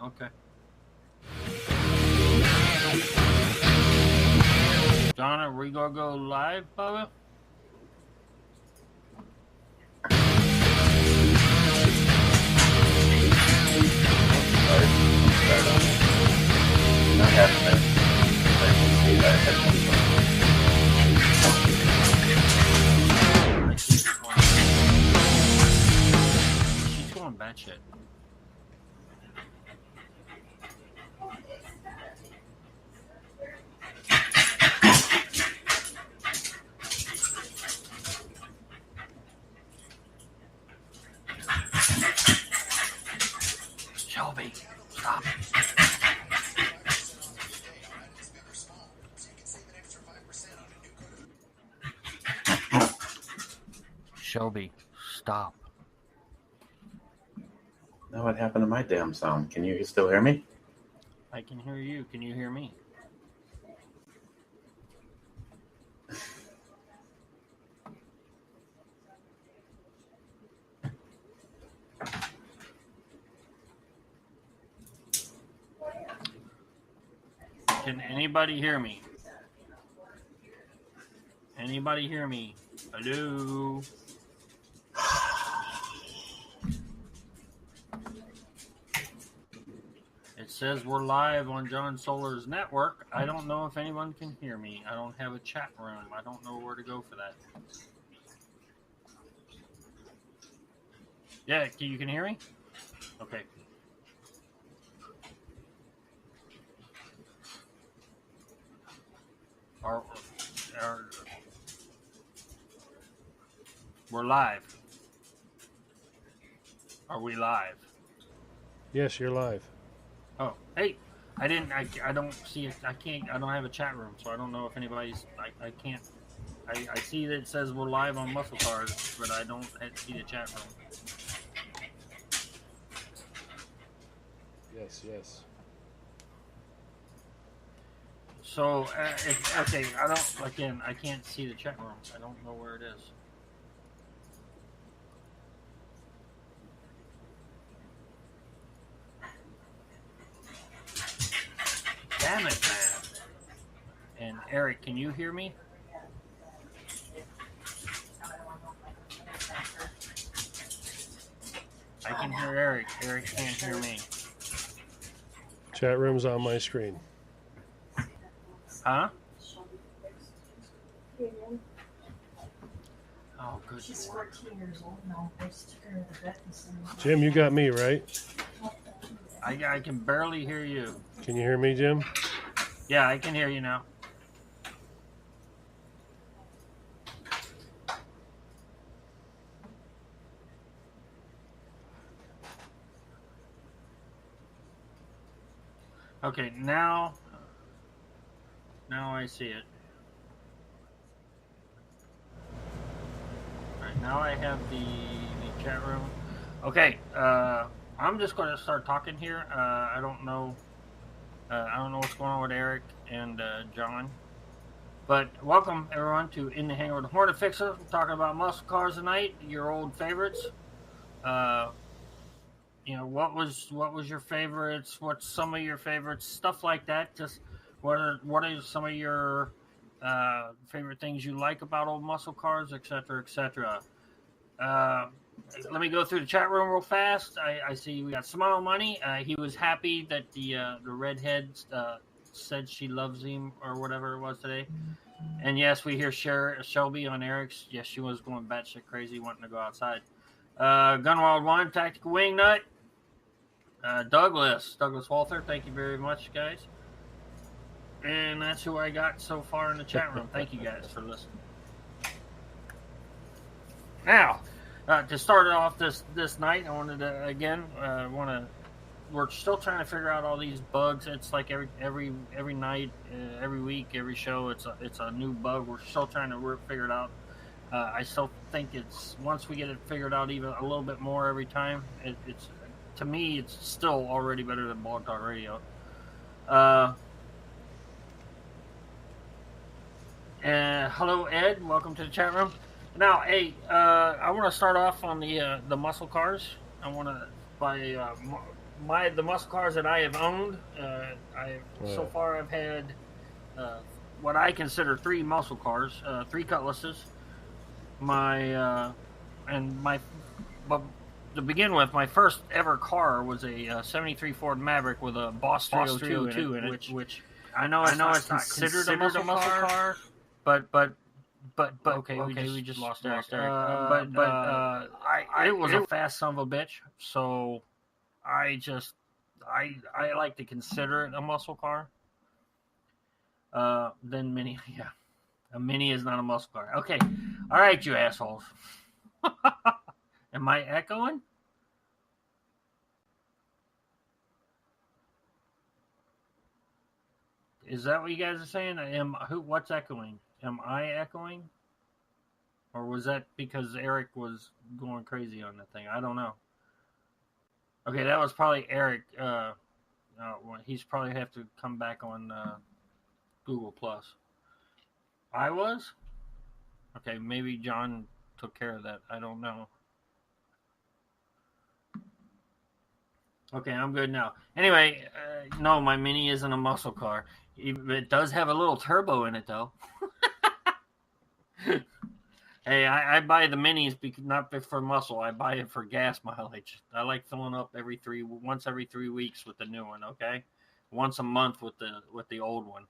Okay. John, are we gonna go live, Bubba? Not having that. I can see that headphones on. She's going batshit. Shelby, stop. Shelby, stop. Now what happened to my damn sound? Can you still hear me? I can hear you. Can you hear me? Can anybody hear me? Anybody hear me? Hello? It says we're live on John Solar's network. I don't know if anyone can hear me. I don't have a chat room. I don't know where to go for that. Yeah, you can hear me? Okay. We're live. Are we live? Yes, you're live. Oh, hey. I don't see it. I don't have a chat room, so I don't know if anybody's, I can't. I see that it says we're live on Muscle Cars, but I don't see the chat room. Yes. So, okay, I can't see the chat room. I don't know where it is. Damn it, man. And Eric, can you hear me? I can hear Eric. Eric can't hear me. Chat room's on my screen. Huh? Oh, good. She's 14 years old now. I just took her to the vet this morning. Jim, you got me, right? I can barely hear you. Can you hear me, Jim? Yeah, I can hear you now. Okay, now I see it. All right, now I have the chat room. Okay, I'm just going to start talking here. I don't know what's going on with Eric and John, but welcome everyone to In the Hangar with the Hornet Fixer. We're talking about muscle cars tonight, your old favorites. What was your favorites? What's some of your favorites? Stuff like that. Just what are some of your favorite things you like about old muscle cars, etc., etc. Let me go through the chat room real fast. I see we got Smile Money. He was happy that the redhead said she loves him or whatever it was today. And yes, we hear Shelby on Eric's. Yes, she was going batshit crazy, wanting to go outside. Gunwild One, Tactical Wingnut. Douglas Walther, thank you very much, guys. And that's who I got so far in the chat room. Thank you guys for listening. Now, to start off this night, I wanted to we're still trying to figure out all these bugs. It's like every night, every week, every show, it's a new bug. We're still trying to figure it out. I still think once we get it figured out even a little bit more every time, it's to me, it's still already better than Blog Talk Radio. And hello, Ed. Welcome to the chat room. Now, hey, I want to start off on the muscle cars. I want to by the muscle cars that I have owned, so Wow. far I've had what I consider 3 muscle cars, 3 Cutlasses. But to begin with, my first ever car was a '73 Ford Maverick with a Boss 302 in it, which I know it's not considered a muscle car, but okay, we just lost Eric. It was a fast son of a bitch, so I like to consider it a muscle car. Then Mini, yeah, a Mini is not a muscle car. Okay, all right, you assholes. Am I echoing? Is that what you guys are saying? What's echoing? Am I echoing? Or was that because Eric was going crazy on the thing? I don't know. Okay, that was probably Eric. He's probably have to come back on Google Plus. I was? Okay, maybe John took care of that. I don't know. Okay, I'm good now. Anyway, no, my Mini isn't a muscle car. It does have a little turbo in it, though. Hey, I buy the Minis not for muscle. I buy it for gas mileage. I like filling up once every 3 weeks with the new one. Okay, once a month with the old one.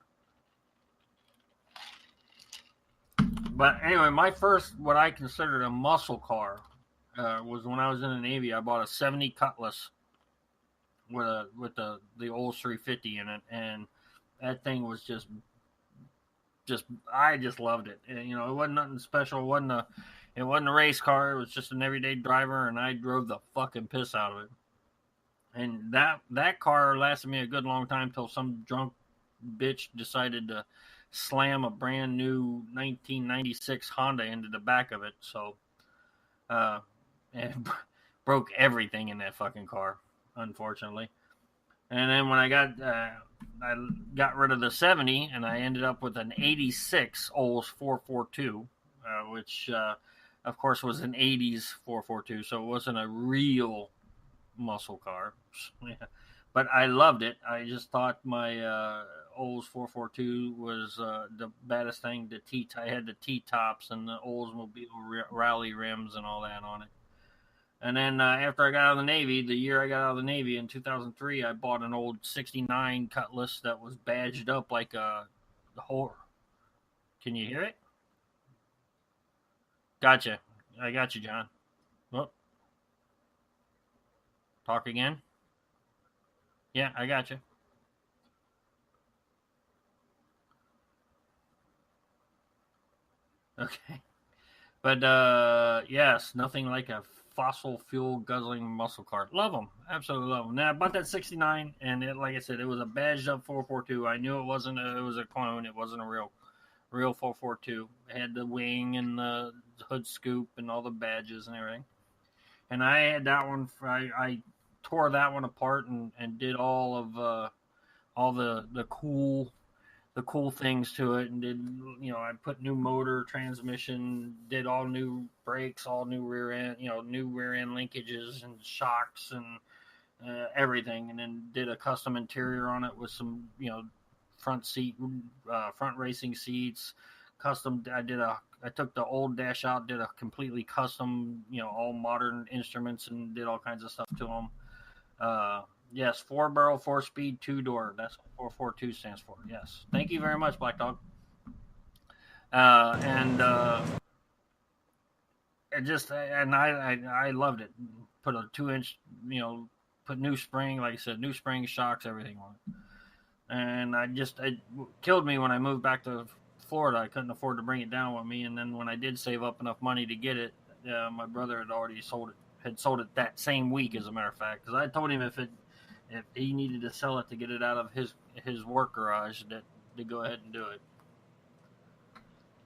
But anyway, my first what I considered a muscle car was when I was in the Navy. I bought a '70 Cutlass with the old 350 in it, and that thing was just I just loved it. And, it wasn't nothing special. It wasn't a race car. It was just an everyday driver, and I drove the fucking piss out of it. And that car lasted me a good long time till some drunk bitch decided to slam a brand new 1996 Honda into the back of it. So, and broke everything in that fucking car, unfortunately. And then when I got rid of the 70, and I ended up with an 86 Olds 442, which, of course, was an 80s 442, so it wasn't a real muscle car. But I loved it. I just thought my Olds 442 was the baddest thing. I had the T-tops and the Oldsmobile rally rims and all that on it. And then after I got out of the Navy, the year I got out of the Navy in 2003, I bought an old '69 Cutlass that was badged up like the whore. Can you hear it? Gotcha. I got you, John. Oh. Talk again? Yeah, I got you. Okay. But yes, nothing like a fossil fuel guzzling muscle car. Love them. Absolutely love them. Now, I bought that '69, and like I said, it was a badged up 442. I knew it was a clone. It wasn't a real 442. It had the wing and the hood scoop and all the badges and everything. And I had that one. I tore that one apart and did all the cool things to it, and did I put new motor, transmission, did all new brakes, all new rear end, new rear end linkages and shocks and everything, and then did a custom interior on it with some front racing seats, custom. I took the old dash out, did a completely custom, all modern instruments, and did all kinds of stuff to them. Yes, 4-barrel, 4-speed, 2-door. That's what 442 stands for. Yes. Thank you very much, Black Dog. I loved it. Put a 2-inch, put new spring, like I said, new spring, shocks, everything on it. And it killed me when I moved back to Florida. I couldn't afford to bring it down with me. And then when I did save up enough money to get it, my brother had already sold it that same week, as a matter of fact, because I told him if he needed to sell it to get it out of his work garage, to go ahead and do it.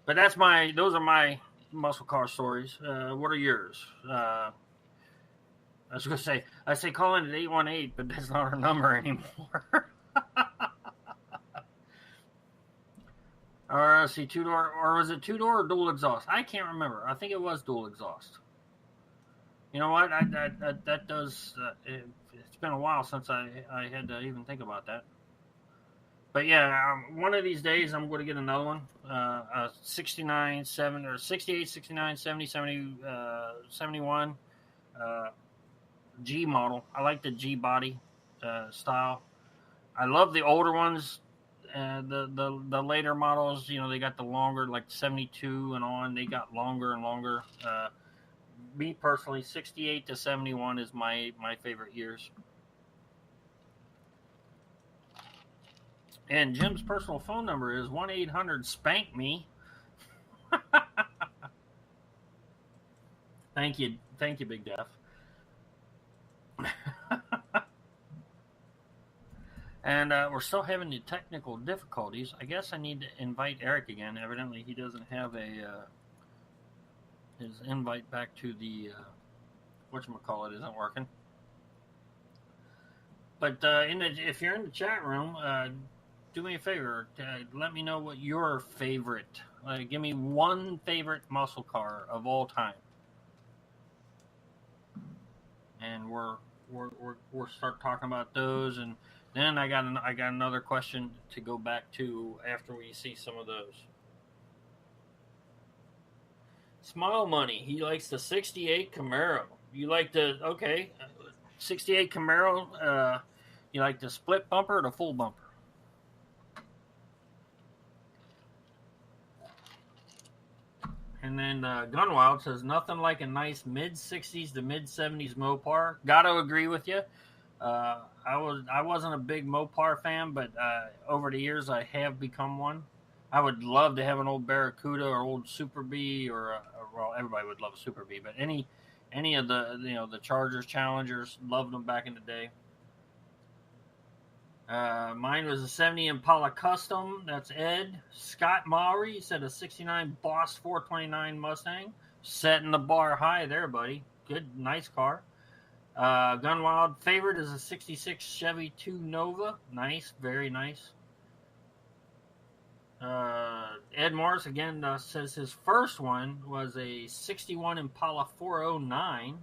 But those are my muscle car stories. What are yours? I was gonna say, call in at 818, but that's not our number anymore. Or let's see, 2-door, or was it 2-door or dual exhaust? I can't remember. I think it was dual exhaust. You know what? That does. It's been a while since I had to even think about that. But yeah, one of these days I'm going to get another one. 69, 7, or 68, 69, 70, 70, 71 G model. I like the G body style. I love the older ones. The later models, you know, they got the longer, like 72 and on. They got longer and longer. Me personally, 68 to 71 is my favorite years. And Jim's personal phone number is 1-800-SPANK-ME. Thank you, Big Def. And we're still having the technical difficulties. I guess I need to invite Eric again. Evidently, he doesn't have his invite back to the whatchamacallit isn't working. But if you're in the chat room, do me a favor. Let me know what your favorite. Give me one favorite muscle car of all time, and we'll start talking about those. And then I got another question to go back to after we see some of those. Smile Money. He likes the 68 Camaro. You like the 68 Camaro? You like the split bumper or the full bumper? And then Gunwild says nothing like a nice mid 60s to mid 70s Mopar. Got to agree with you. I wasn't a big Mopar fan, but over the years I have become one. I would love to have an old Barracuda or old Super Bee well, everybody would love a Super Bee, but any of the the Chargers, Challengers, loved them back in the day. Mine was a 70 Impala Custom. That's Ed. Scott Maury said a 69 Boss 429 Mustang. Setting the bar high there, buddy. Good, nice car. Gunwild favorite is a 66 Chevy 2 Nova. Nice, very nice. Ed Morris again says his first one was a 61 Impala 409.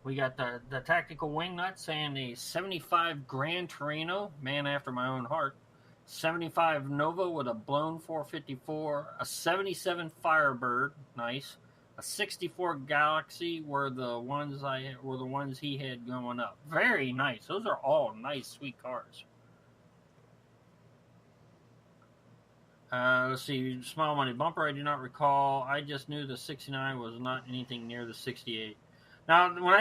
We got the Tactical Wingnut saying a 75 Gran Torino, man after my own heart. 75 Nova with a blown 454. A 77 Firebird, nice. A 64 Galaxy were the ones he had going up. Very nice. Those are all nice, sweet cars. Let's see. Smile Money bumper. I do not recall. I just knew the 69 was not anything near the 68. Now, when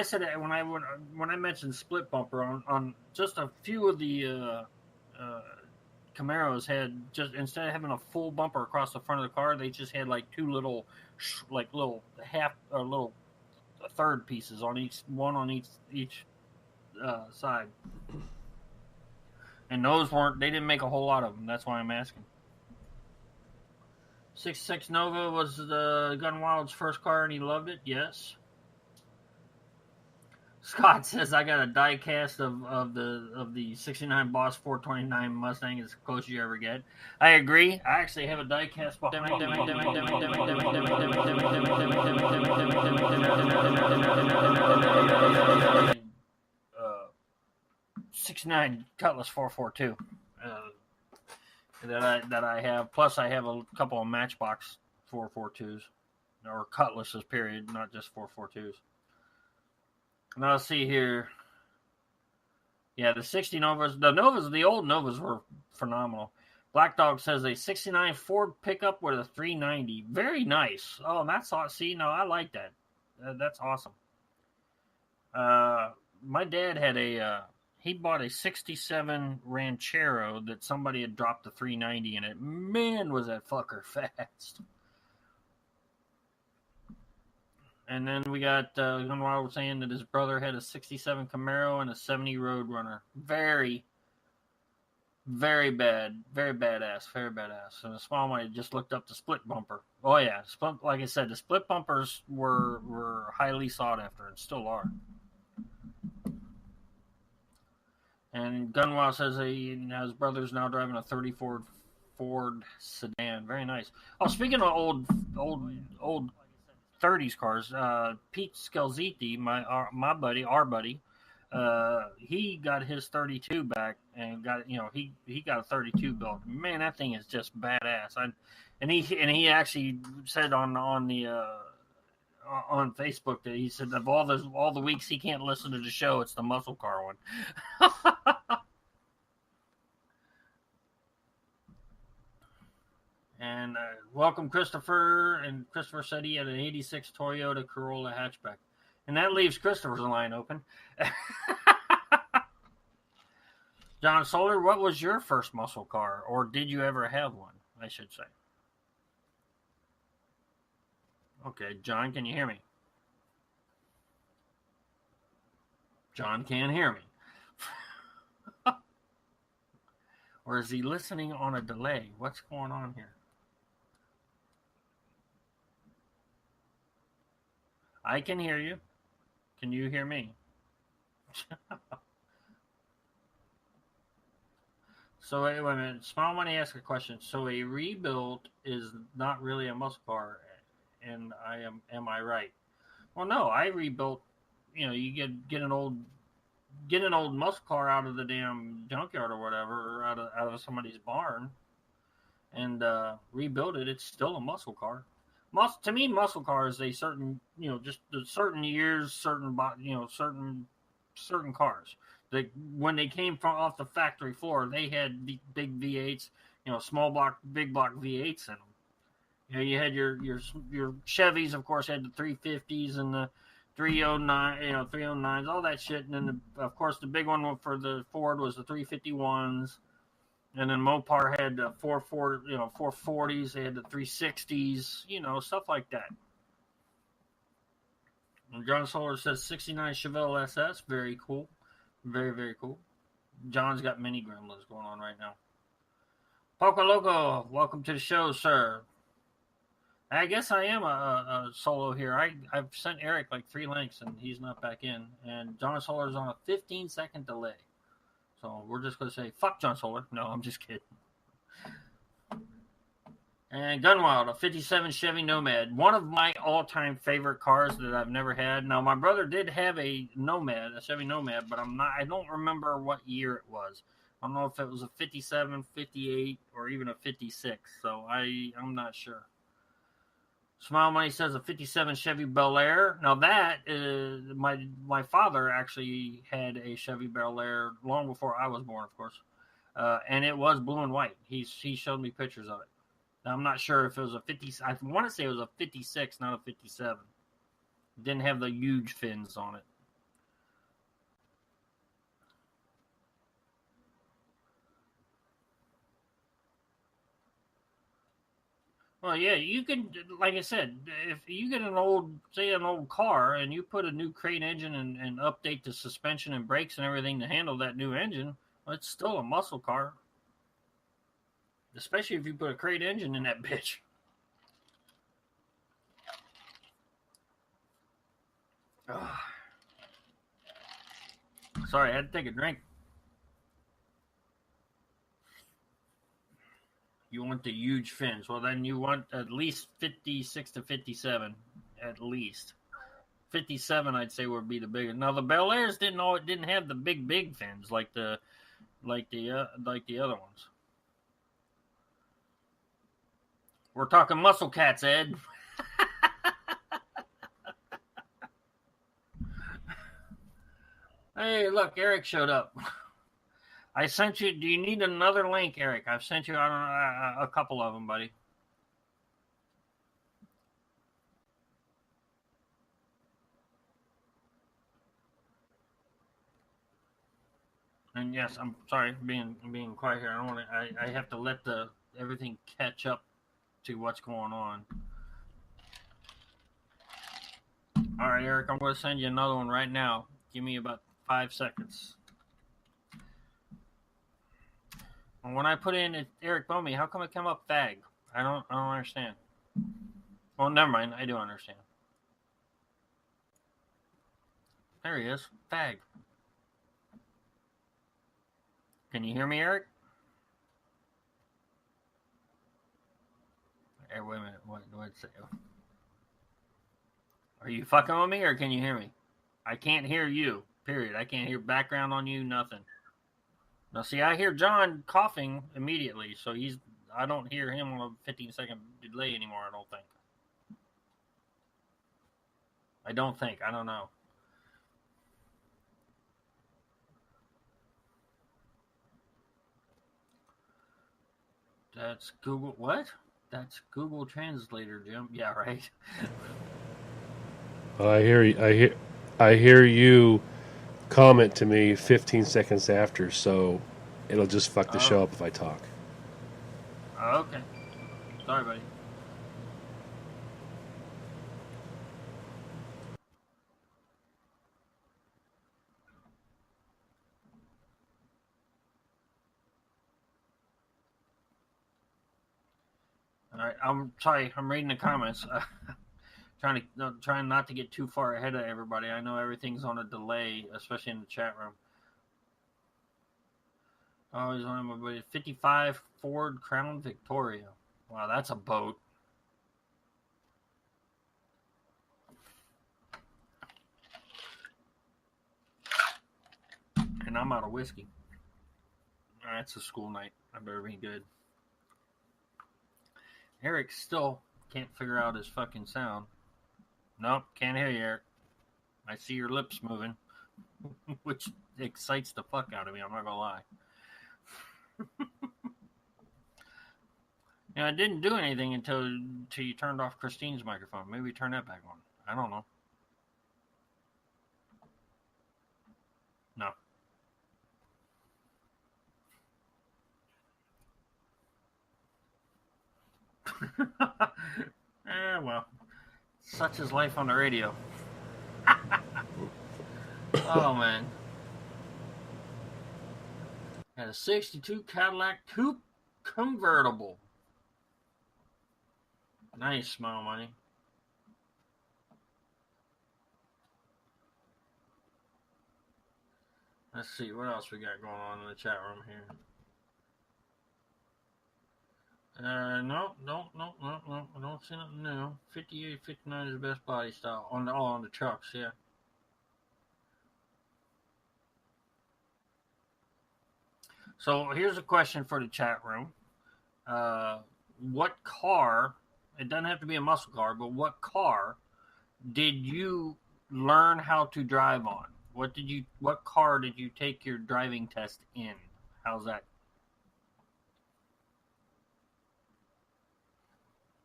I mentioned split bumper on just a few of the Camaros had just, instead of having a full bumper across the front of the car, they just had like two little third pieces on one on each side, and they didn't make a whole lot of them. That's why I'm asking. 66 Nova was the Gunwild's first car, and he loved it. Yes. Scott says I got a die cast of the 69 Boss 429 Mustang as close as you ever get. I agree. I actually have a die cast behind 69 Cutlass 442 that I have. Plus I have a couple of Matchbox 442s or Cutlasses period, not just 442s. Now let's see here. Yeah, the 60 Novas. The old Novas were phenomenal. Black Dog says a 69 Ford pickup with a 390. Very nice. Oh, that's awesome. See, no, I like that. That's awesome. My dad had he bought a 67 Ranchero that somebody had dropped a 390 in it. Man, was that fucker fast. And then we got Gunwild saying that his brother had a 67 Camaro and a 70 Roadrunner. Very, very bad. Very badass. Very badass. And the small one just looked up the split bumper. Oh, yeah. Like I said, the split bumpers were highly sought after and still are. And Gunwild says his brother's now driving a 34 Ford sedan. Very nice. Oh, speaking of old 30s cars, Pete Scalzitti, our buddy, he got his 32 back and got he got a 32 built. Man, that thing is just badass. And he actually said on Facebook that he said of all the weeks he can't listen to the show, it's the muscle car one. And welcome, Christopher. And Christopher said he had an 86 Toyota Corolla hatchback. And that leaves Christopher's line open. John Solar, what was your first muscle car? Or did you ever have one, I should say? Okay, John, can you hear me? John can't hear me. Or is he listening on a delay? What's going on here? I can hear you. Can you hear me? So wait a minute. Small Money asked a question. So a rebuilt is not really a muscle car, and am I right? Well, no, I rebuilt. You get an old muscle car out of the damn junkyard or whatever, or out of somebody's barn, and rebuild it. It's still a muscle car. To me, muscle cars, they certain just the certain years, certain cars. When they came from off the factory floor, they had big V8s, small block, big block V8s in them. You had your Chevys, of course, had the 350s and the 309, 309s, all that shit. And then, of course, the big one for the Ford was the 351s. And then Mopar had the 440s. They had the 360s, stuff like that. And John Solar says 69 Chevelle SS. Very cool. Very, very cool. John's got mini gremlins going on right now. Poco Loco, welcome to the show, sir. I guess I am a solo here. I've sent Eric like 3 links and he's not back in. And John Solar's on a 15-second delay. So we're just going to say, fuck John Solar. No, I'm just kidding. And Gunwild, a 57 Chevy Nomad. One of my all-time favorite cars that I've never had. Now, my brother did have a Chevy Nomad, but I don't remember what year it was. I don't know if it was a 57, 58, or even a 56. So I'm not sure. Smile Money says a 57 Chevy Bel Air. Now that is my father actually had a Chevy Bel Air long before I was born, of course, and it was blue and white. He showed me pictures of it. Now, I'm not sure if it was a 50. I want to say it was a 56, not a 57. It didn't have the huge fins on it. Well, yeah, you can, like I said, if you get an old car and you put a new crate engine and update the suspension and brakes and everything to handle that new engine, well, it's still a muscle car. Especially if you put a crate engine in that bitch. Ugh. Sorry, I had to take a drink. You want the huge fins. Well, then you want at least 56 to 57. At least. 57, I'd say, would be the biggest. Now, the Bel Airs didn't have the big fins like the other ones. We're talking muscle cats, Ed. Hey, look, Eric showed up. I sent you. Do you need another link, Eric? I've sent you a couple of them, buddy. And yes, I'm sorry being quiet here. I have to let everything catch up to what's going on. All right, Eric, I'm going to send you another one right now. Give me about 5 seconds. And when I put in Eric Bomey, how come it come up fag? I don't understand. Well, never mind. I do understand. There he is. Fag. Can you hear me, Eric? Hey, wait a minute. What's it? Are you fucking with me or can you hear me? I can't hear you. Period. I can't hear background on you, nothing. Now, see, I hear John coughing immediately, so I don't hear him on a 15-second delay anymore, I don't think. I don't know. That's Google, what? That's Google Translator, Jim. Yeah, right. I hear you comment to me 15 seconds after, so it'll just fuck the show up if I talk. Okay. Sorry, buddy. All right, I'm sorry. I'm reading the comments. Trying not to get too far ahead of everybody. I know everything's on a delay, especially in the chat room. Always one of my buddies. 55 Ford Crown Victoria. Wow, that's a boat. And I'm out of whiskey. That's a school night. I better be good. Eric still can't figure out his fucking sound. Nope, can't hear you, Eric. I see your lips moving, which excites the fuck out of me, I'm not gonna lie. I didn't do anything until you turned off Christine's microphone. Maybe turn that back on. I don't know. No. Well, such is life on the radio. Oh, man. Got a 62 Cadillac Coupe convertible. Nice, Smile Money. Let's see, what else we got going on in the chat room here? No, I don't see nothing new. 58, 59 is the best body style. On the trucks, yeah. So here's a question for the chat room. What car, it doesn't have to be a muscle car, but what car did you learn how to drive on? What car did you take your driving test in? How's that?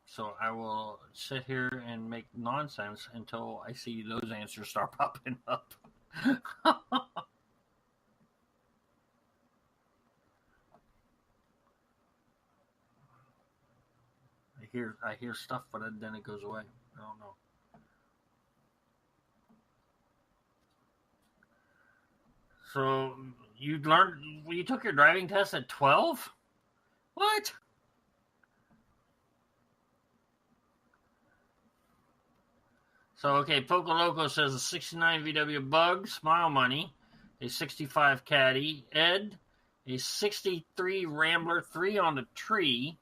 So I will sit here and make nonsense until I see those answers start popping up. I hear stuff, but then it goes away. I don't know. So you took your driving test at 12? What? So, okay, Poco Loco says a 69 VW Bug, Smile Money, a 65 Caddy, Ed, a 63 Rambler, 3 on the tree.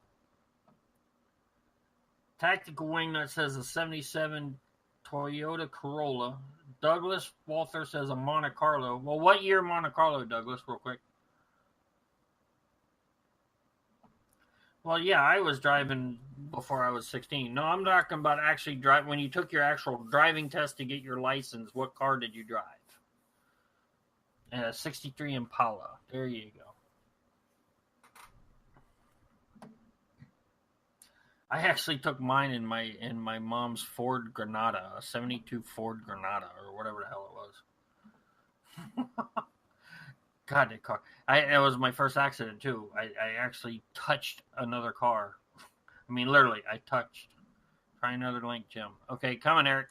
Tactical Wingnut says a 77 Toyota Corolla. Douglas Walther says a Monte Carlo. Well, what year Monte Carlo, Douglas, real quick? Well, yeah, I was driving before I was 16. No, I'm talking about actually drive. When you took your actual driving test to get your license, what car did you drive? A 63 Impala. There you go. I actually took mine in my mom's Ford Granada, a 72 Ford Granada, or whatever the hell it was. God, that car. It was my first accident, too. I actually touched another car. I mean, literally, I touched. Try another link, Jim. Okay, coming, Eric.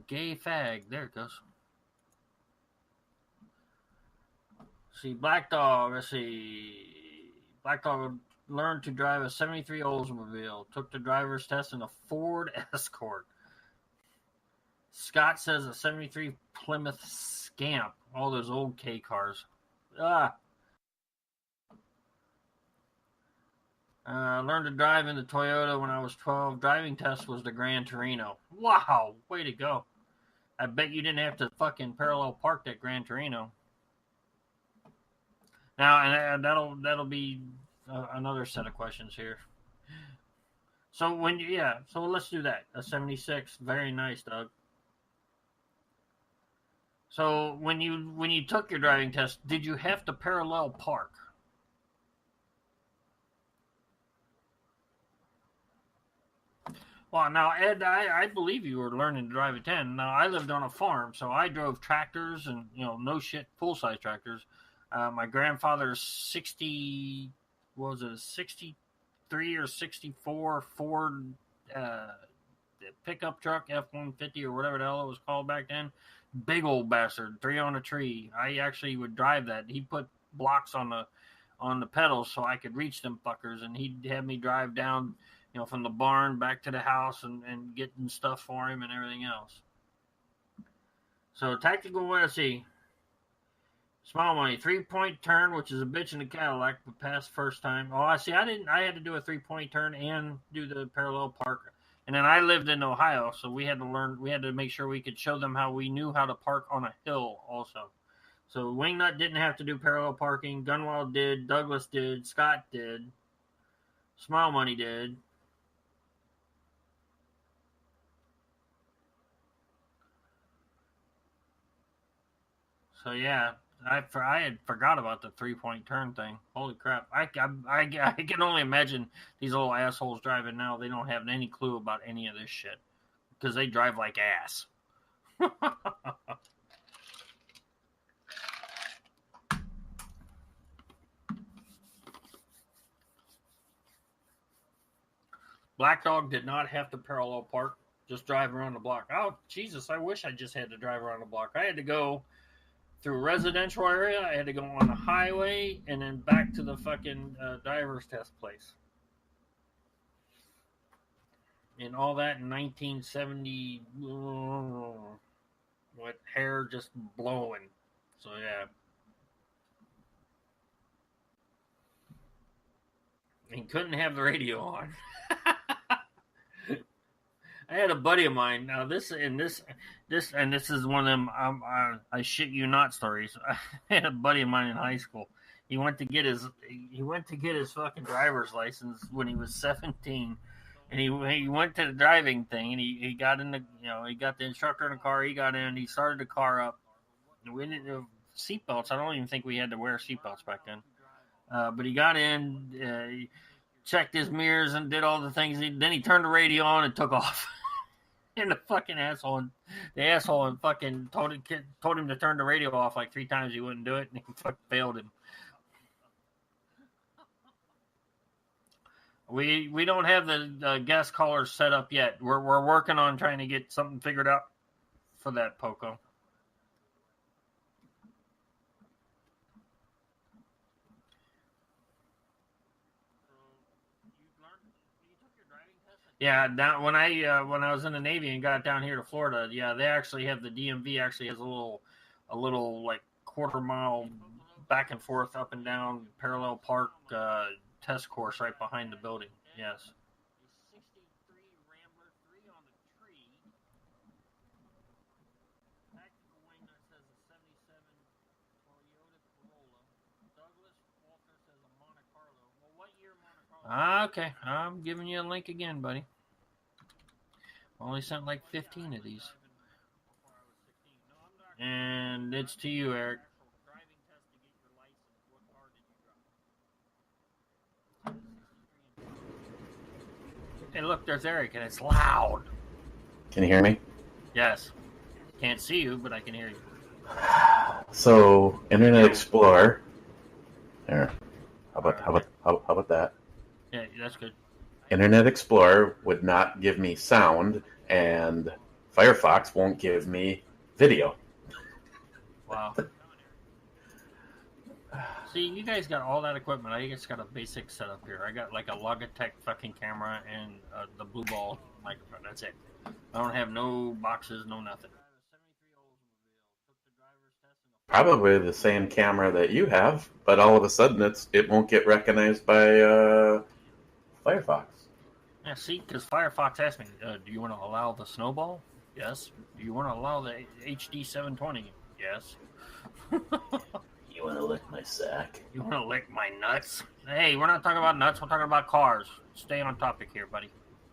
Gay fag. There it goes. See, Black Dog. Let's see. Black Dog learned to drive a 73 Oldsmobile. Took the driver's test in a Ford Escort. Scott says a 73 Plymouth Scamp. All those old K cars. Learned to drive in the Toyota when I was 12. Driving test was the Gran Torino. Wow, way to go. I bet you didn't have to fucking parallel park that Gran Torino. Now, and that'll be another set of questions here. So so let's do that. A 76, very nice, Doug. So when you took your driving test, did you have to parallel park? Well, now, Ed, I believe you were learning to drive a 10. Now, I lived on a farm, so I drove tractors and, no shit, full-size tractors. My grandfather's 63 or 64 Ford pickup truck, F-150 or whatever the hell it was called back then. Big old bastard, 3 on a tree. I actually would drive that. He put blocks on the pedals so I could reach them fuckers, and he'd have me drive down, from the barn back to the house and getting stuff for him and everything else. So tactical, let's see. Small money, 3-point turn, which is a bitch in the Cadillac, but passed first time. Oh, I see. I had to do a 3-point turn and do the parallel park. And then I lived in Ohio, so we had to make sure we could show them how we knew how to park on a hill also. So Wingnut didn't have to do parallel parking. Gunwald did. Douglas did. Scott did. Smile Money did. So yeah, I had forgot about the 3-point turn thing. Holy crap! I can only imagine these little assholes driving now. They don't have any clue about any of this shit because they drive like ass. Black Dog did not have to parallel park. Just drive around the block. Oh Jesus! I wish I just had to drive around the block. I had to go through a residential area. I had to go on the highway and then back to the fucking driver's test place. And all that in 1970 with hair just blowing. So yeah. And couldn't have the radio on. I had a buddy of mine. Now this is one of them I shit you not stories. I had a buddy of mine in high school. He went to get his fucking driver's license when he was 17, and he went to the driving thing, and he got in the he got the instructor in the car. He got in, and he started the car up. We didn't have seatbelts. I don't even think we had to wear seatbelts back then. But he got in, he checked his mirrors and did all the things. Then he turned the radio on and took off. And the fucking asshole fucking told him to turn the radio off like 3 times. He wouldn't do it, and he fucking failed him. We don't have the guest callers set up yet. We're working on trying to get something figured out for that, Poco. Yeah, down when I was in the Navy and got down here to Florida, yeah, they actually have the DMV actually has a little like quarter-mile back and forth up and down parallel park test course right behind the building. Yes. 63 Rambler 3 on the tree. Tactical wing that says a 77 Toyota Corolla. Douglas Walter says a Monte Carlo. Well, what year Monte Carlo? Okay, I'm giving you a link again, buddy. Only sent like 15 of these. And it's to you, Eric. Hey, look, there's Eric, and it's loud. Can you hear me? Yes. Can't see you, but I can hear you. So, Internet Explorer. There. How about that? Yeah, that's good. Internet Explorer would not give me sound, and Firefox won't give me video. Wow. See, you guys got all that equipment. I just got a basic setup here. I got like a Logitech fucking camera and the Blue Ball microphone. That's it. I don't have no boxes, no nothing. Probably the same camera that you have, but all of a sudden it won't get recognized by Firefox. Yeah, see, because Firefox asked me, do you want to allow the snowball? Yes. Do you want to allow the HD 720? Yes. You want to lick my sack? You want to lick my nuts? Hey, we're not talking about nuts. We're talking about cars. Stay on topic here, buddy.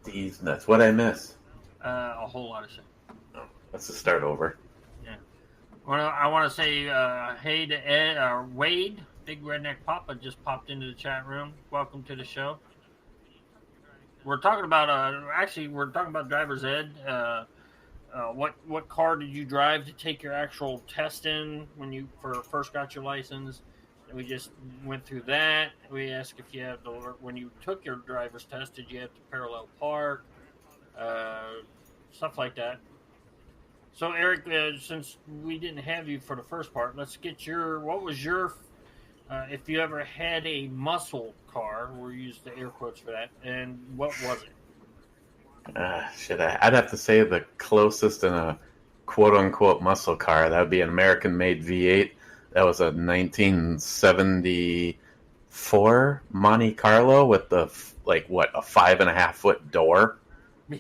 These nuts. What'd I miss? A whole lot of shit. Oh, let's just start over. Yeah. Well, I want to say hey to Ed, Wade. Big Redneck Papa just popped into the chat room. Welcome to the show. We're talking about we're talking about driver's ed. What car did you drive to take your actual test in when you first got your license? We just went through that. We asked if you had to, when you took your driver's test, did you have to parallel park, stuff like that. So Eric, since we didn't have you for the first part, let's get what was your if you ever had a muscle car, we'll use the air quotes for that, and what was it? I'd have to say the closest in a quote-unquote muscle car, that would be an American-made V8. That was a 1974 Monte Carlo with the, a 5.5-foot door. Yeah,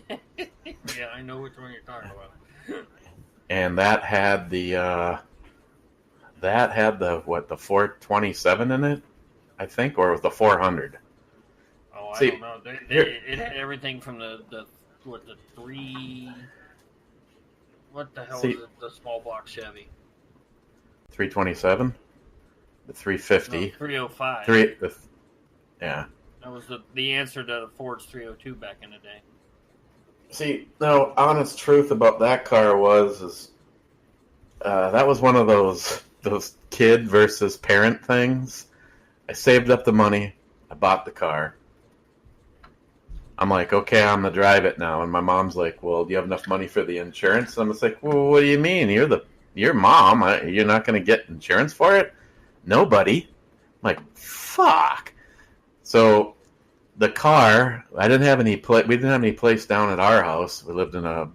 I know which one you're talking about. And that had the 427 in it, I think, or was the 400? Oh, I don't know. It had everything from the 3. What the hell is it? The small block Chevy. 327, the 350, no, 305. Yeah. That was the answer to Ford's 302 back in the day. See, no, honest truth about that car was that was one of those kid versus parent things. I saved up the money. I bought the car. I'm like, okay, I'm going to drive it now. And my mom's like, well, do you have enough money for the insurance? And I'm just like, well, what do you mean? You're mom. You're not going to get insurance for it? Nobody. I'm like, fuck. So the car, we didn't have any place down at our house. We lived in a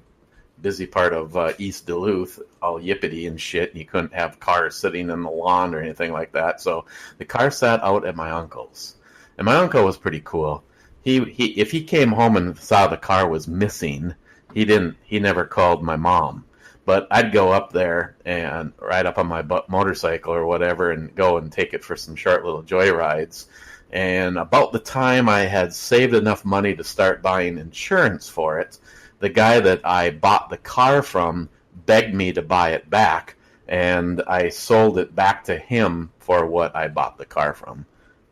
busy part of East Duluth, all yippity and shit, and you couldn't have cars sitting in the lawn or anything like that. So the car sat out at my uncle's. And my uncle was pretty cool. If he came home and saw the car was missing, he never called my mom. But I'd go up there and ride up on my motorcycle or whatever and go and take it for some short little joyrides. And about the time I had saved enough money to start buying insurance for it, the guy that I bought the car from begged me to buy it back, and I sold it back to him for what I bought the car from.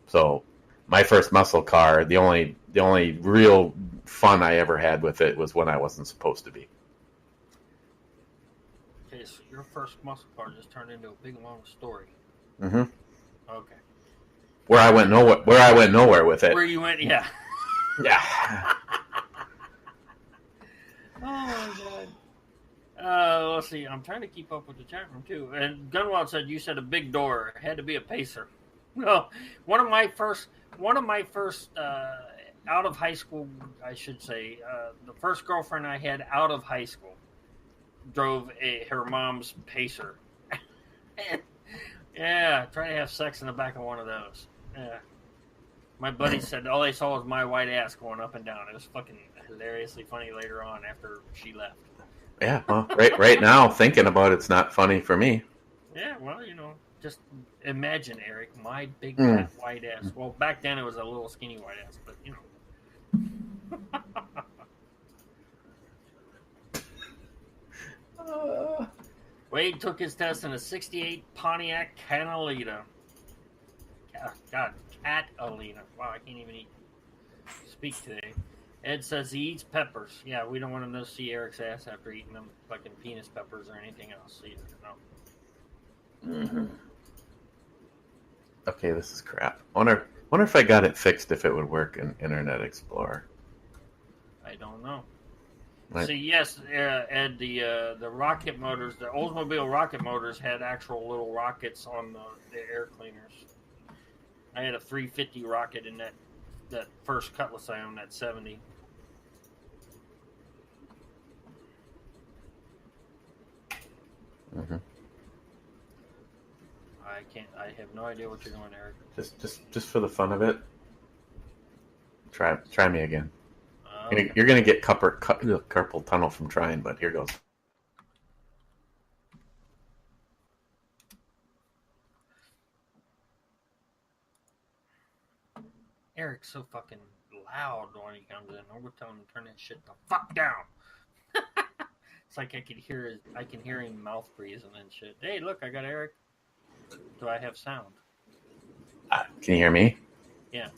So my first muscle car, the only real fun I ever had with it was when I wasn't supposed to be. Okay, so your first muscle car just turned into a big long story. Mm-hmm. Okay. Where I went nowhere with it. Where you went, yeah. Yeah. Oh my god. Let's see. I'm trying to keep up with the chat room too. And Gunwald said you said a big door. It had to be a pacer. No, one of my first out of high school, I should say, the first girlfriend I had out of high school drove her mom's pacer. Yeah, try to have sex in the back of one of those. Yeah. My buddy said all they saw was my white ass going up and down. It was fucking hilariously funny later on after she left. Yeah, well, right now, thinking about it's not funny for me. Yeah, well, just imagine, Eric, my big fat white ass. Well, back then it was a little skinny white ass, but Wade took his test in a 68 Pontiac Catalina. God, Catalina. Wow, I can't even speak today. Ed says he eats peppers. Yeah, we don't want him to see Eric's ass after eating them fucking penis peppers or anything else either. No. Mm-hmm. Okay, this is crap. Wonder if I got it fixed, if it would work in Internet Explorer. I don't know. Right. See, yes, Ed, the rocket motors, the Oldsmobile rocket motors had actual little rockets on the air cleaners. I had a 350 rocket in that first Cutlass I owned, that 70. Mm-hmm. I have no idea what you're doing, Eric. Just for the fun of it. Try me again. You're gonna get carpal tunnel from trying, but here goes. Eric's so fucking loud when he comes in. I'm gonna tell him to turn that shit the fuck down. It's like I can hear him mouth breathing and shit. Hey, look, I got Eric. Do I have sound? Can you hear me? Yeah.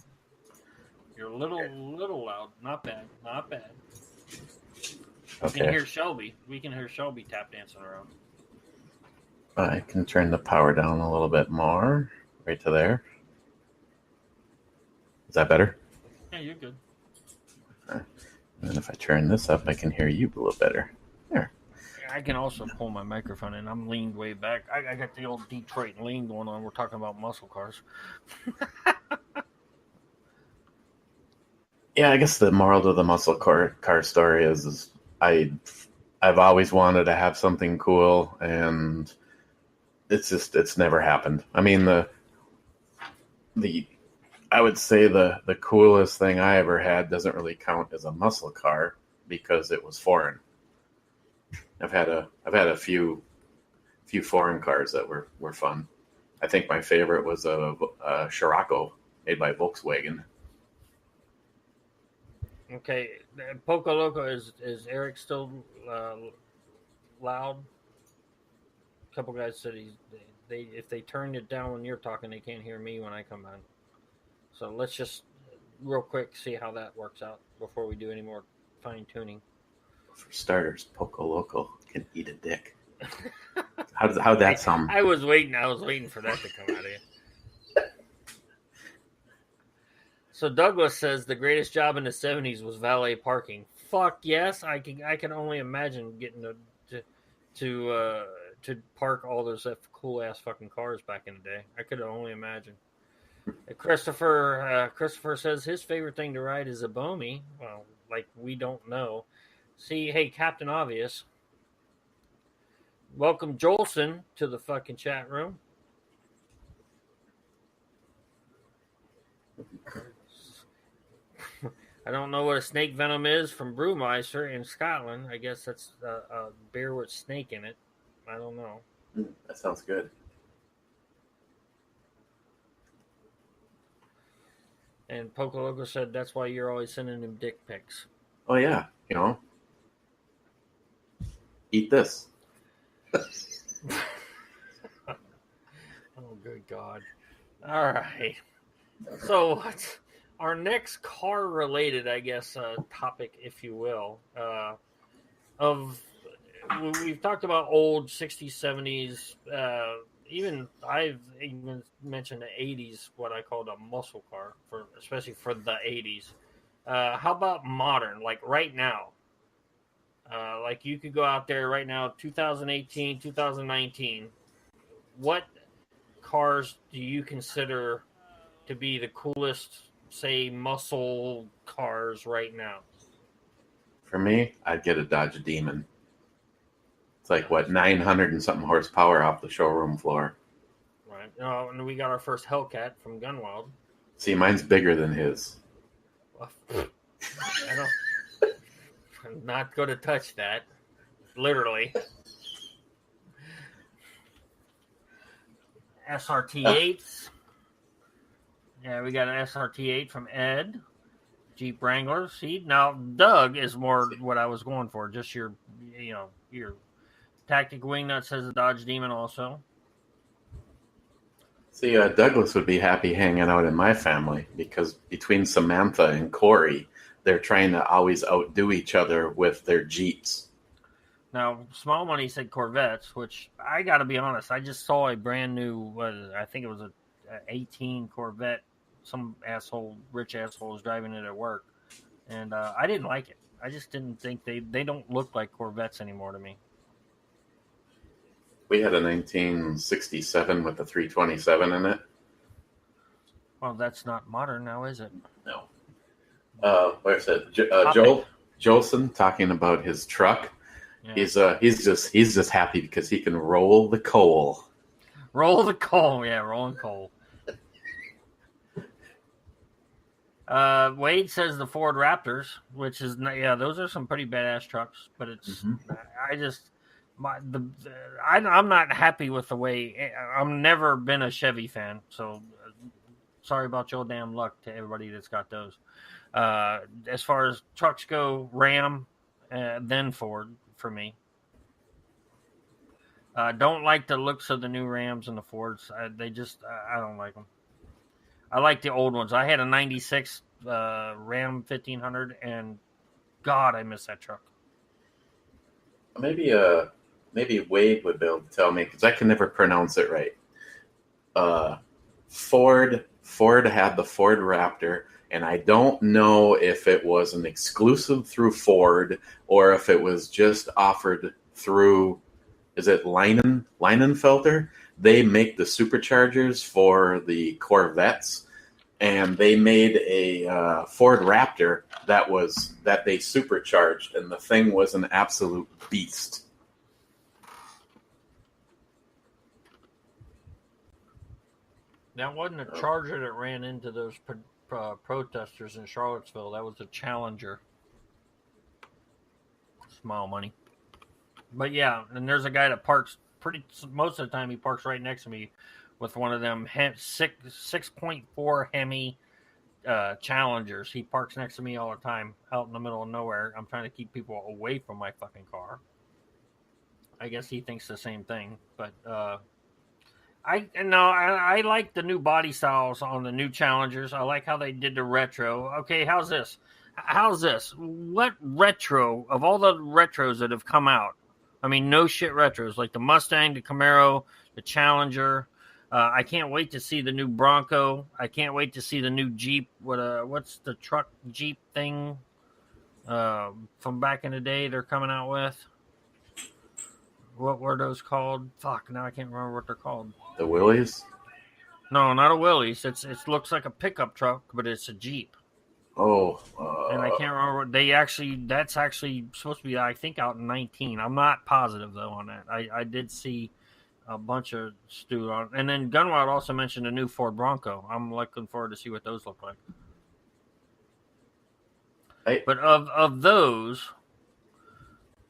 You're a little loud. Not bad. We can hear Shelby. We can hear Shelby tap dancing around. I can turn the power down a little bit more. Right to there. Is that better? Yeah, you're good. And then if I turn this up, I can hear you a little better. There. I can also pull my microphone in. I'm leaned way back. I got the old Detroit lean going on. We're talking about muscle cars. Yeah, I guess the moral to the muscle car story is I've always wanted to have something cool, and it's never happened. I mean, I would say the coolest thing I ever had doesn't really count as a muscle car because it was foreign. I've had a few foreign cars that were fun. I think my favorite was a Scirocco made by Volkswagen. Okay, Poco Loco, is Eric still loud? A couple guys said if they turn it down when you're talking, they can't hear me when I come on. So let's just real quick see how that works out before we do any more fine tuning. For starters, Poco Loco can eat a dick. How'd that sound? I was waiting for that to come out of you. So Douglas says the greatest job in the 70s was valet parking. Fuck yes, I can only imagine getting to park all those cool ass fucking cars back in the day. I could only imagine. Christopher says his favorite thing to ride is a Bomi. Well, like we don't know. See, hey, Captain Obvious. Welcome Jolson to the fucking chat room. I don't know what a snake venom is from Brewmeister in Scotland. I guess that's a beer with snake in it. I don't know. That sounds good. And Poco Loco said that's why you're always sending him dick pics. Oh yeah, eat this. Oh good God! All right. So what's our next car-related, I guess, topic, if you will, we've talked about old 60s, 70s, I've even mentioned the 80s, what I called a muscle car, especially for the 80s. How about modern, like right now? Like you could go out there right now, 2018, 2019. What cars do you consider to be the coolest, say, muscle cars right now? For me, I'd get a Dodge Demon. It's like, 900 and something horsepower off the showroom floor. Right. And we got our first Hellcat from Gunwild. See, mine's bigger than his. Well, I'm not going to touch that. Literally. SRT8s. Yeah, we got an SRT8 from Ed. Jeep Wrangler. See, now Doug is more what I was going for. Just your Tactic Wingnut says a Dodge Demon also. See, Douglas would be happy hanging out in my family because between Samantha and Corey, they're trying to always outdo each other with their Jeeps. Now, Small Money said Corvettes, which I got to be honest, I just saw a brand new, I think it was a 18 Corvette. Some rich asshole was driving it at work, and I didn't like it. I just didn't think they don't look like Corvettes anymore to me. We had a 1967 with a 327 in it. Well, that's not modern now, is it? No. Like I said, Jolson talking about his truck. Yeah. He's just happy because he can roll the coal. Roll the coal, yeah, rolling coal. Wade says the Ford Raptors, which is those are some pretty badass trucks. But it's I just I'm not happy with the way. I've never been a Chevy fan, so sorry about your damn luck to everybody that's got those. As far as trucks go, Ram, then Ford for me. Don't like the looks of the new Rams and the Fords. I don't like them. I like the old ones. I had a 96 Ram 1500, and God, I miss that truck. Maybe Wade would be able to tell me, because I can never pronounce it right. Ford had the Ford Raptor, and I don't know if it was an exclusive through Ford or if it was just offered through, is it Leinenfelter? They make the superchargers for the Corvettes, and they made a Ford Raptor that they supercharged, and the thing was an absolute beast. That wasn't a Charger that ran into those protesters in Charlottesville. That was a Challenger. Small money. But yeah, and there's a guy that parks most of the time. He parks right next to me with one of them 6.4 Hemi Challengers. He parks next to me all the time, out in the middle of nowhere. I'm trying to keep people away from my fucking car. I guess he thinks the same thing, but I like the new body styles on the new Challengers. I like how they did the retro. Okay, how's this? What retro of all the retros that have come out? I mean, no shit retros like the Mustang, the Camaro, the Challenger. I can't wait to see the new Bronco. I can't wait to see the new Jeep. What's the truck Jeep thing from back in the day they're coming out with? What were those called? Fuck, now I can't remember what they're called. The Willys? No, not a Willys. It looks like a pickup truck, but it's a Jeep. Oh. And I can't remember. That's actually supposed to be, I think, out in 19. I'm not positive, though, on that. I did see a bunch of stew on. And then Gunwild also mentioned a new Ford Bronco. I'm looking forward to see what those look like. But of those,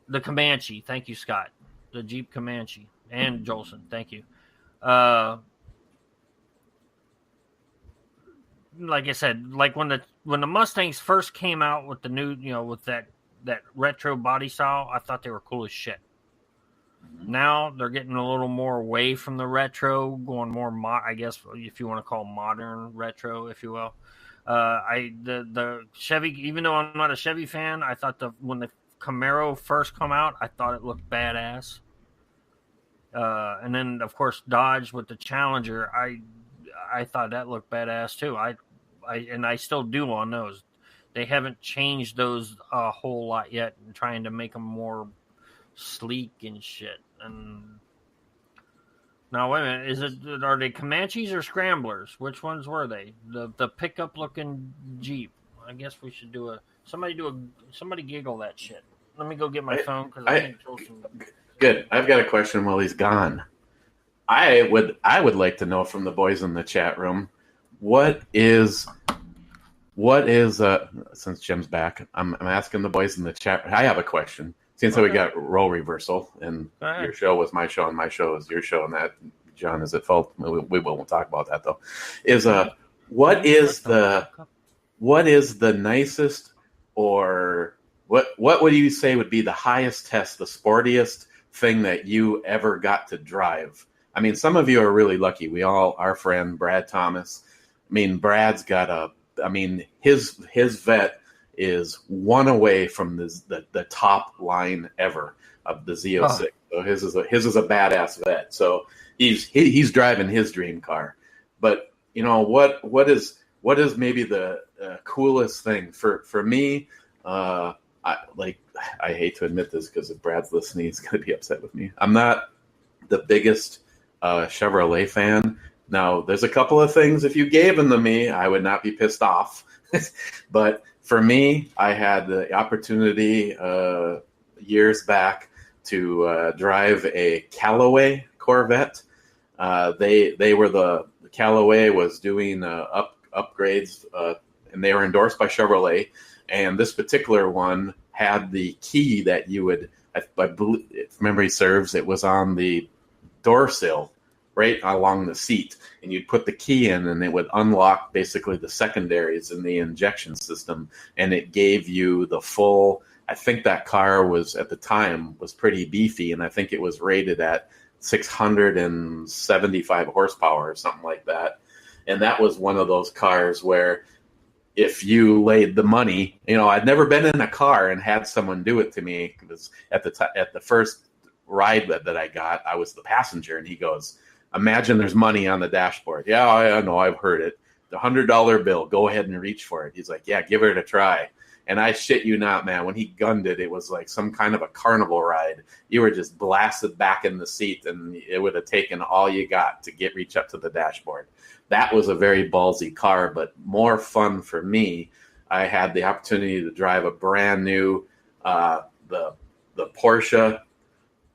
the Comanche. Thank you, Scott. The Jeep Comanche. And Jolson. Thank you. Like I said, like when the Mustangs first came out with the new, with that retro body style, I thought they were cool as shit. Now they're getting a little more away from the retro, going more I guess if you want to call modern retro, if you will. The Chevy, even though I'm not a Chevy fan, I thought when the Camaro first come out, I thought it looked badass. And then of course Dodge with the Challenger, I thought that looked badass too. I still do on those. They haven't changed those a whole lot yet, and trying to make them more sleek and shit. And now wait a minute, are they Comanches or Scramblers? Which ones were they? The pickup looking Jeep. I guess we should somebody giggle that shit. Let me go get my phone because I can't throw some. Good. I've got a question while he's gone. I would like to know from the boys in the chat room, what is since Jim's back, I'm asking the boys in the chat. I have a question. Since we got role reversal, and your show was my show and my show is your show, and that John is at fault. We won't talk about that though. What is the nicest, or what would you say would be the highest test, the sportiest thing that you ever got to drive? I mean, some of you are really lucky. Our friend Brad Thomas. I mean, Brad's got his vet is one away from the top line ever of the Z06. So his is a badass vet. So he's driving his dream car. But what is maybe the coolest thing for me? I hate to admit this because if Brad's listening, he's going to be upset with me. I'm not the biggest Chevrolet fan. Now, there's a couple of things, if you gave them to me, I would not be pissed off. But for me, I had the opportunity years back to drive a Callaway Corvette. They were the Callaway was doing upgrades and they were endorsed by Chevrolet. And this particular one had the key that you would, I believe, if memory serves, it was on the door sill, right along the seat, and you'd put the key in, and it would unlock basically the secondaries in the injection system, and it gave you the full. I think that car was at the time was pretty beefy, and I think it was rated at 675 horsepower or something like that. And that was one of those cars where if you laid the money, I'd never been in a car and had someone do it to me, because at the first ride that I got, I was the passenger, and he goes, "Imagine there's money on the dashboard." "Yeah, I know, I've heard it. The $100 bill, go ahead and reach for it." He's like, "Yeah, give it a try." And I shit you not, man, when he gunned it, it was like some kind of a carnival ride. You were just blasted back in the seat, and it would have taken all you got to reach up to the dashboard. That was a very ballsy car, but more fun for me. I had the opportunity to drive a brand new, the Porsche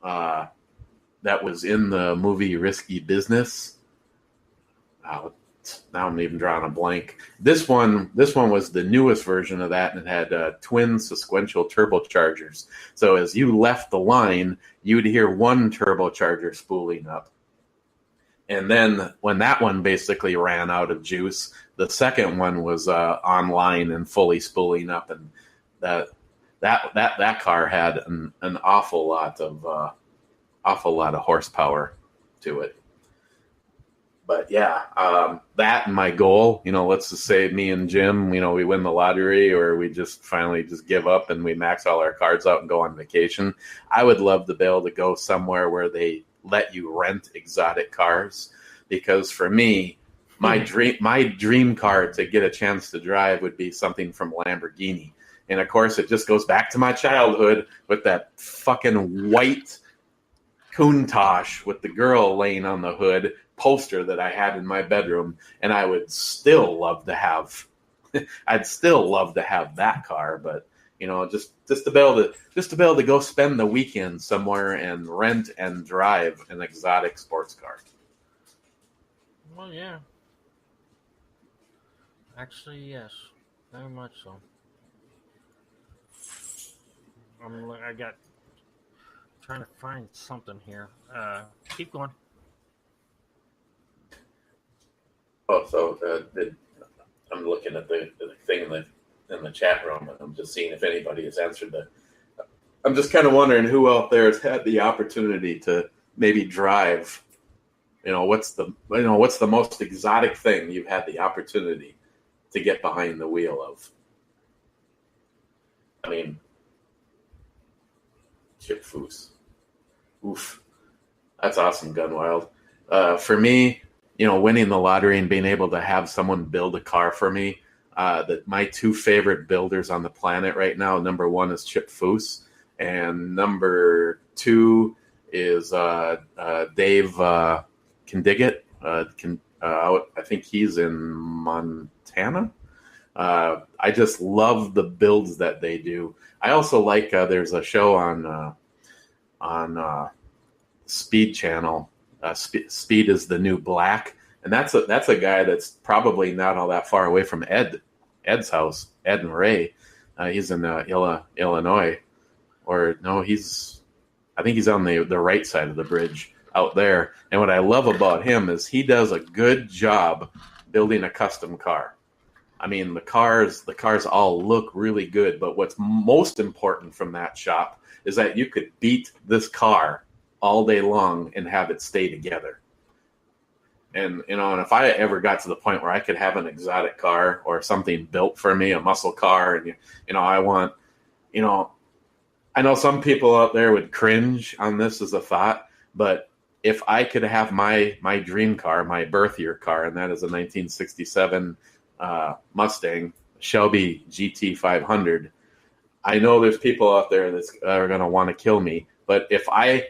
that was in the movie Risky Business. Now I'm even drawing a blank. This one was the newest version of that, and it had twin sequential turbochargers. So as you left the line, you'd hear one turbocharger spooling up. And then when that one basically ran out of juice, the second one was online and fully spooling up, and that car had an awful lot of horsepower to it. But yeah, that and my goal, let's just say me and Jim, we win the lottery, or we just finally just give up and we max all our cards out and go on vacation. I would love to be able to go somewhere where they let you rent exotic cars, because for me, my dream car to get a chance to drive would be something from Lamborghini. And of course, it just goes back to my childhood with that fucking white Countach with the girl laying on the hood poster that I had in my bedroom, and I would still love to have that car, but just to be able to go spend the weekend somewhere and rent and drive an exotic sports car. Well, yeah. Actually, yes, very much so. Trying to find something here. Keep going. Oh, so I'm looking at the thing in the chat room, and I'm just seeing if anybody has answered that. I'm just kind of wondering who out there has had the opportunity to maybe drive. What's the most exotic thing you've had the opportunity to get behind the wheel of? I mean, Chip Foose. Oof, that's awesome, Gunwild. For me, winning the lottery and being able to have someone build a car for me. My two favorite builders on the planet right now, number one is Chip Foose, and number two is Dave Kindigit. I think he's in Montana. I just love the builds that they do. I also like there's a show on Speed Channel. Speed is the New Black, and that's a guy that's probably not all that far away from Ed's house, Ed and Ray. He's in Illinois, or no, I think he's on the right side of the bridge out there. And what I love about him is he does a good job building a custom car. I mean, the cars all look really good, but what's most important from that shop is that you could beat this car all day long and have it stay together. And and if I ever got to the point where I could have an exotic car or something built for me, a muscle car, and I want, I know some people out there would cringe on this as a thought, but if I could have my dream car, my birth year car, and that is a 1967 Mustang Shelby GT500, I know there's people out there that are going to want to kill me, but if I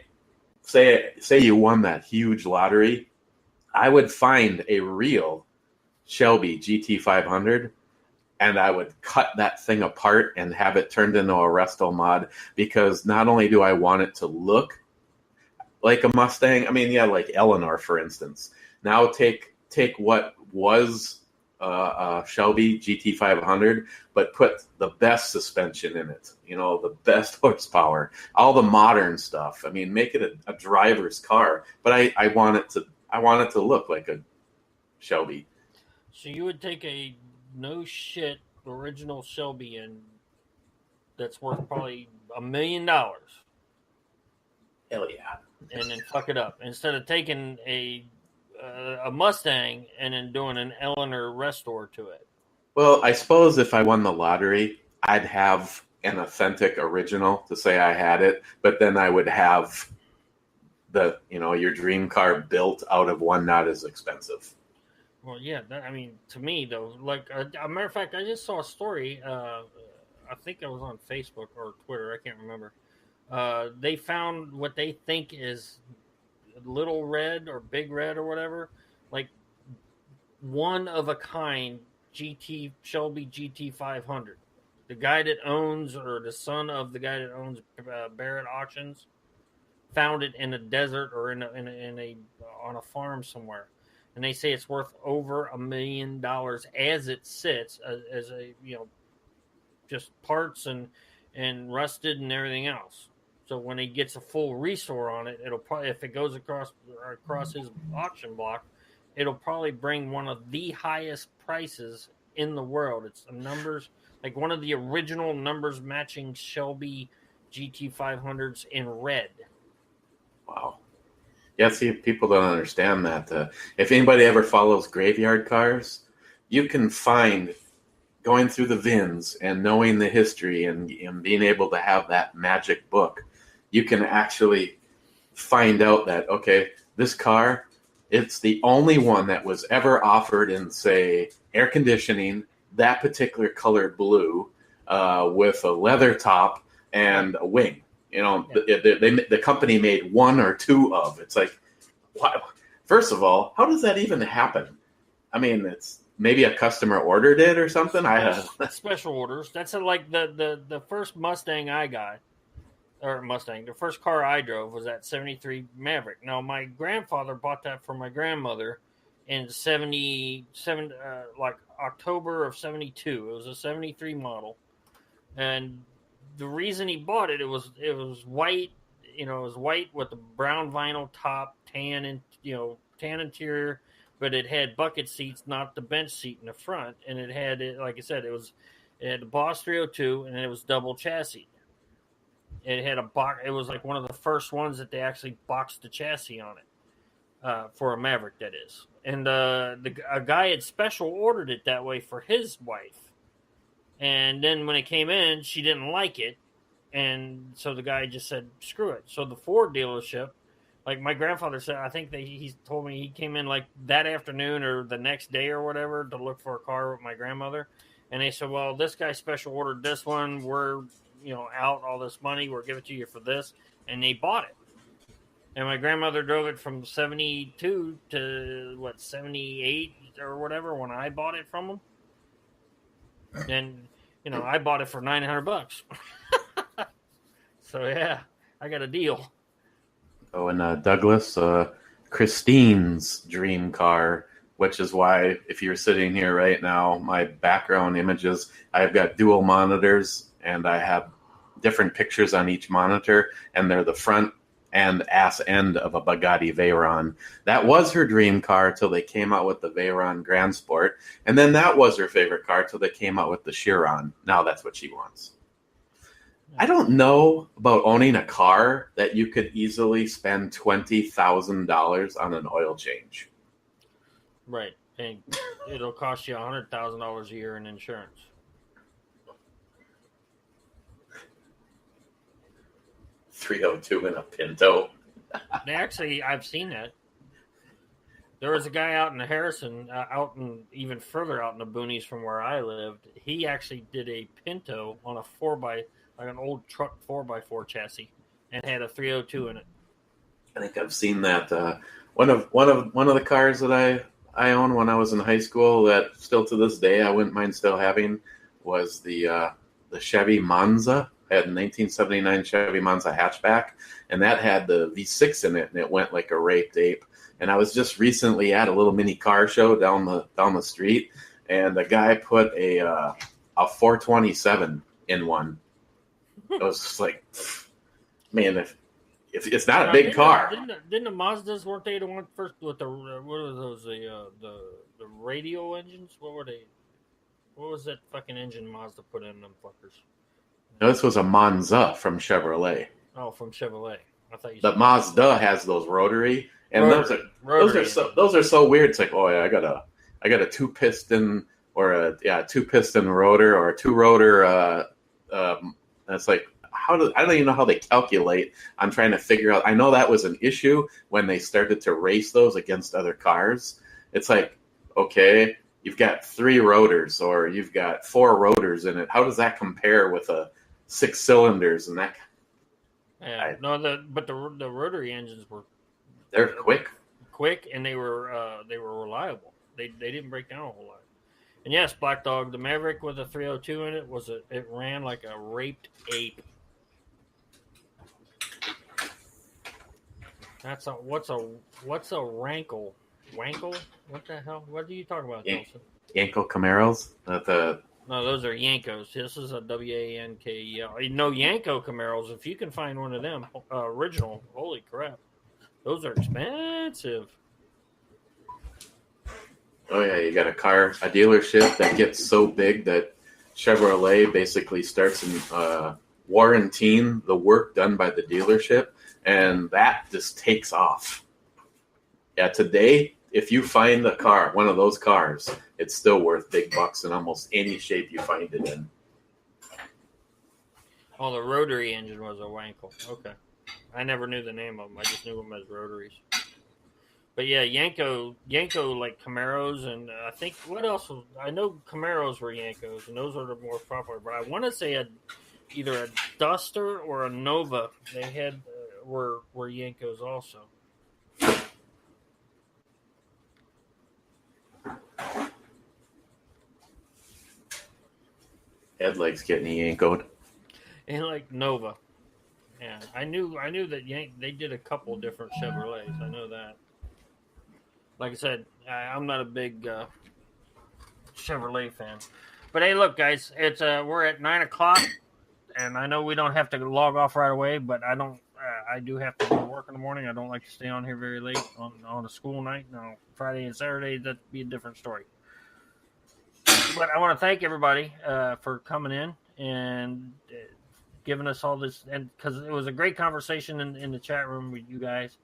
say you won that huge lottery, I would find a real Shelby GT500 and I would cut that thing apart and have it turned into a resto mod, because not only do I want it to look like a Mustang, I mean, yeah, like Eleanor, for instance. Now take what was Shelby GT500, but put the best suspension in it. The best horsepower, all the modern stuff. I mean, make it a driver's car. But I want it to look like a Shelby. So you would take a no shit original Shelby that's worth probably $1 million. Hell yeah. And then fuck it up instead of taking a Mustang and then doing an Eleanor restore to it. Well, I suppose if I won the lottery, I'd have an authentic original to say I had it, but then I would have your dream car built out of one not as expensive. Well, yeah, to me though, like a matter of fact, I just saw a story. I think it was on Facebook or Twitter. I can't remember. They found what they think is Little Red or Big Red or whatever, like one of a kind Shelby GT500. The guy that owns, or the son of the guy that owns Barrett Auctions, found it in a desert or in a on a farm somewhere, and they say it's worth over $1 million as it sits as a just parts and rusted and everything else. So when he gets a full restore on it, it'll probably, if it goes across his auction block, it'll probably bring one of the highest prices in the world. It's the numbers, like one of the original numbers matching Shelby GT500s in red. Wow. Yeah, see, people don't understand that. If anybody ever follows graveyard cars, you can find, going through the VINs and knowing the history and being able to have that magic book, you can actually find out that, okay, this car, it's the only one that was ever offered in, say, air conditioning, that particular colored blue, with a leather top and a wing. The company made one or two of. It's like, wow. First of all, how does that even happen? I mean, it's maybe a customer ordered it or something. Special orders. That's like the first Mustang I got. Or Mustang. The first car I drove was that 73 Maverick. Now, my grandfather bought that for my grandmother in like October of 72. It was a 73 model. And the reason he bought it, it was white, it was white with the brown vinyl top, tan interior, but it had bucket seats, not the bench seat in the front. And it had, like I said, it had the Boss 302 and it was double chassis. It had a box. It was like one of the first ones that they actually boxed the chassis on it for a Maverick, that is. And a guy had special ordered it that way for his wife. And then when it came in, she didn't like it, and so the guy just said, "Screw it." So the Ford dealership, like my grandfather said, I think he told me he came in like that afternoon or the next day or whatever to look for a car with my grandmother, and they said, "Well, this guy special ordered this one. We're out all this money. We'll give it to you for this." And they bought it. And my grandmother drove it from 72 to 78 or whatever when I bought it from them. And I bought it for $900. So yeah, I got a deal. Oh, and Douglas, Christine's dream car, which is why if you're sitting here right now, my background images, I've got dual monitors. And I have different pictures on each monitor, and they're the front and ass end of a Bugatti Veyron. That was her dream car till they came out with the Veyron Grand Sport, and then that was her favorite car till they came out with the Chiron. Now that's what she wants. I don't know about owning a car that you could easily spend $20,000 on an oil change. Right, and it'll cost you $100,000 a year in insurance. .302 in a Pinto. Actually, I've seen that. There was a guy out in Harrison, even further out in the boonies from where I lived. He actually did a Pinto on a an old truck 4x4 chassis, and had a 302 in it. I think I've seen that. One of the cars that I owned when I was in high school that still to this day I wouldn't mind still having was the Chevy Monza. I had a 1979 Chevy Monza hatchback, and that had the V6 in it, and it went like a raped ape. And I was just recently at a little mini car show down the street, and the guy put a 427 in one. It was just like, man, if it's not a big car. Didn't the Mazdas, weren't they the one first with the what were those the radial engines? What were they? What was that fucking engine Mazda put in them fuckers? No, this was a Monza from Chevrolet. Oh, from Chevrolet. I thought you The said Mazda has those rotary, and Rotary those are so weird. It's like, oh yeah, I got a 2-piston or a 2-piston rotor or a 2-rotor. It's like, I don't even know how they calculate. I'm trying to figure out. I know that was an issue when they started to race those against other cars. It's like, okay, you've got 3 rotors or you've got 4 rotors in it. How does that compare with a 6 cylinders and that? Yeah, but the rotary engines They're quick, and they were reliable. They didn't break down a whole lot. And yes, Black Dog, the Maverick with a 302 in it it ran like a raped ape. What's a rankle? Wankle? What the hell? What are you talking about, Nelson? Yanko Camaros. No, those are Yankos. This is a W-A-N-K-E-L. No, Yanko Camaros. If you can find one of them, original, holy crap. Those are expensive. Oh, yeah, you got a dealership that gets so big that Chevrolet basically starts warranting the work done by the dealership, and that just takes off. Yeah, today, if you find a car, one of those cars, it's still worth big bucks in almost any shape you find it in. Oh, the rotary engine was a Wankel. Okay. I never knew the name of them. I just knew them as rotaries. But yeah, Yanko like Camaros, and I think what else? I know Camaros were Yankos, and those are the more popular. But I want to say either a Duster or a Nova. They had were Yankos also. Headlights getting yankoed. And like Nova. Yeah, I knew that they did a couple different Chevrolets. I know that. Like I said, I'm not a big Chevrolet fan. But hey, look, guys, it's we're at 9:00, and I know we don't have to log off right away, but I don't. I do have to go to work in the morning. I don't like to stay on here very late on a school night. Now, Friday and Saturday, that'd be a different story. But I want to thank everybody for coming in and giving us all this, and because it was a great conversation in the chat room with you guys.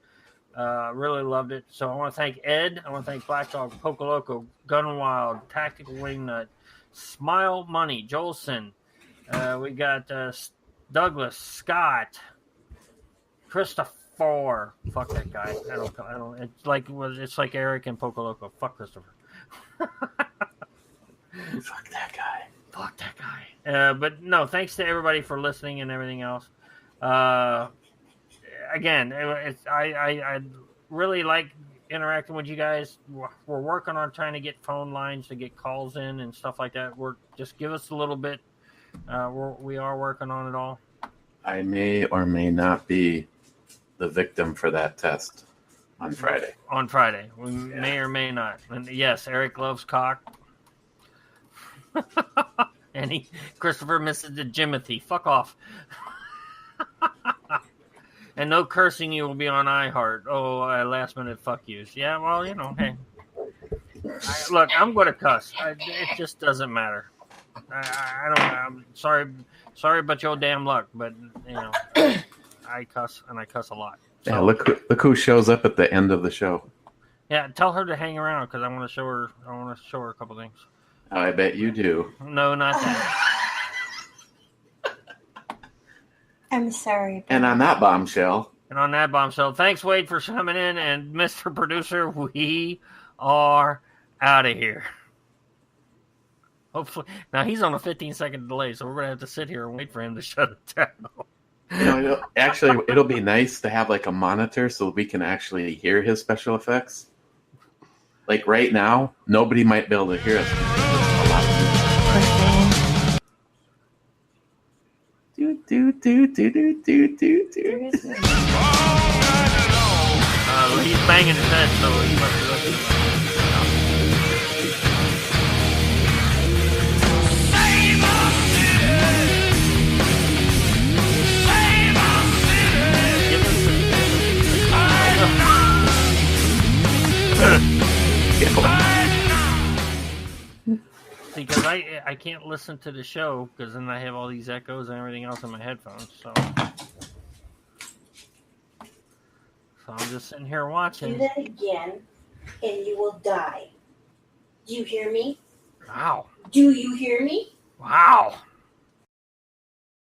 Really loved it. So I want to thank Ed. I want to thank Black Dog, Poco Loco, Gun Wild, Tactical Wingnut, Smile Money, Jolson. We got Douglas, Scott, Christopher. Fuck that guy. I don't. It's like Eric and Poco Loco. Fuck Christopher. Fuck that guy. Fuck that guy. But no, thanks to everybody for listening and everything else. Again, I really like interacting with you guys. We're working on trying to get phone lines to get calls in and stuff like that. Just give us a little bit. We are working on it all. I may or may not be the victim for that test on Friday. On Friday, we may or may not. And yes, Eric loves cock. And Christopher misses the Jimothy. Fuck off. And no cursing you will be on iHeart. Oh, last minute fuck yous. Yeah, well, hey. Look, I'm going to cuss. It just doesn't matter. I don't. I'm sorry about your damn luck, but I cuss and I cuss a lot. So, yeah, look who shows up at the end of the show. Yeah, tell her to hang around because I want to show her. A couple things. Oh, I bet you do. No, not that. I'm sorry. And on that bombshell. Thanks, Wade, for coming in. And Mr. Producer, we are out of here. Hopefully. Now, he's on a 15-second delay, so we're going to have to sit here and wait for him to shut it down. Actually, it'll be nice to have like a monitor so we can actually hear his special effects. Like right now, nobody might be able to hear us. Do. He's banging his head, so he must be listening. Because I can't listen to the show because then I have all these echoes and everything else in my headphones. So I'm just sitting here Do watching. that again, and you will die. Do you hear me? Wow. Do you hear me? Wow.